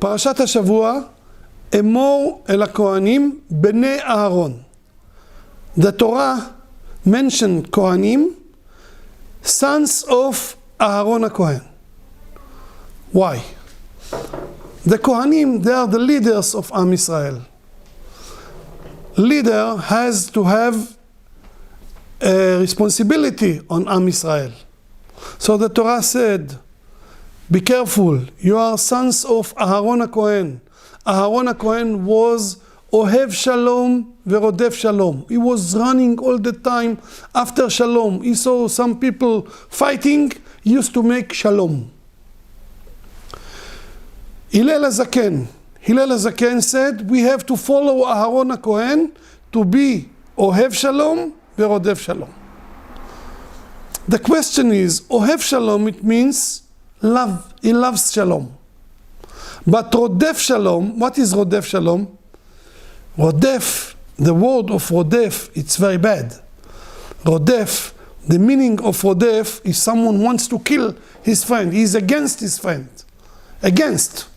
פרשת השבוע, אמור אל הכהנים בני אהרון. The Torah mentioned Kohanim, sons of Aaron HaKohen. Why? The Kohanim, they are the leaders of Am Yisrael. Leader has to have a responsibility on Am Yisrael. So the Torah said, be careful, you are sons of Aaron HaKohen. Aaron HaKohen was Ohev Shalom Verodef Shalom. He was running all the time after Shalom. He saw some people fighting, he used to make Shalom. Hillel HaZaken said, we have to follow Aaron HaKohen to be Ohev Shalom Verodef Shalom. The question is, Ohev Shalom, it means love. He loves Shalom. But Rodef Shalom, what is Rodef Shalom? Rodef, the word of Rodef, it's very bad. Rodef, the meaning of Rodef is someone wants to kill his friend. He is against his friend. Against.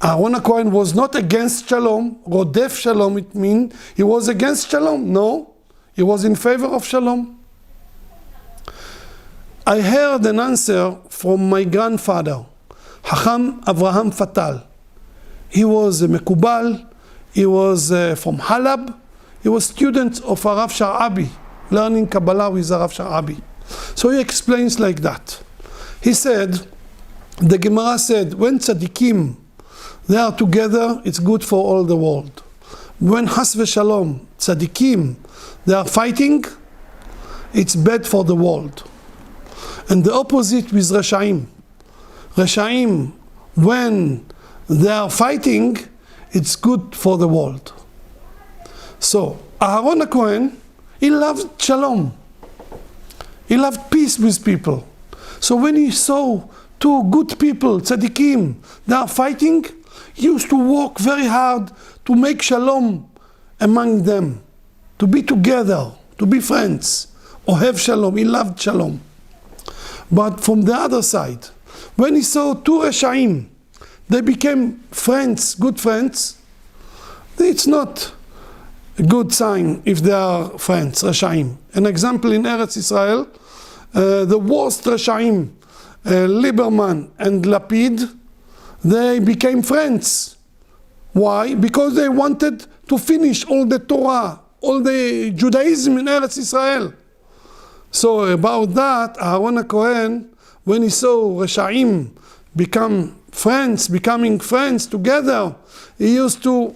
Aaron HaKohen was not against Shalom. Rodef Shalom, it means he was against Shalom. No, he was in favor of Shalom. I heard an answer from my grandfather, Hacham Avraham Fatal. He was a Mekubal, he was from Halab, he was student of Harav Sha'abi, learning Kabbalah with Harav Sha'abi. So he explains like that. He said, the Gemara said, when tzaddikim, they are together, it's good for all the world. When Has v'Shalom, tzaddikim, they are fighting, it's bad for the world. And the opposite with Reshaim. Reshaim, when they are fighting, it's good for the world. So, Aaron HaKohen, he loved Shalom. He loved peace with people. So when he saw two good people, tzaddikim, they are fighting, he used to work very hard to make Shalom among them, to be together, to be friends, or have Shalom. He loved Shalom. But from the other side, when he saw two Reshaim, they became friends, good friends. It's not a good sign if they are friends, Reshaim. An example in Eretz Israel, the worst Reshaim, Lieberman and Lapid, they became friends. Why? Because they wanted to finish all the Torah, all the Judaism in Eretz Israel. So about that, Aaron HaKohen, when he saw Reshaim becoming friends together, he used to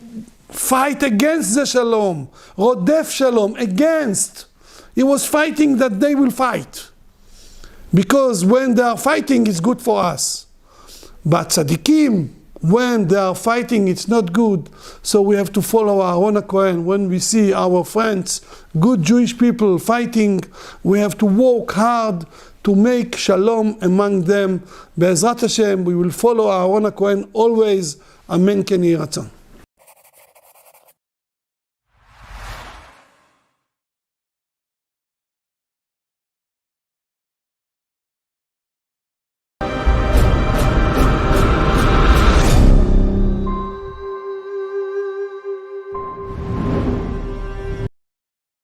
fight against the Shalom, Rodef Shalom, against. He was fighting that they will fight. Because when they are fighting, it's good for us. But tzaddikim, when they are fighting, it's not good. So we have to follow Aaron HaKohen. When we see our friends, good Jewish people fighting, we have to work hard to make Shalom among them. Be'ezrat Hashem, we will follow Aaron HaKohen always. Amen. Ken Yiratzon.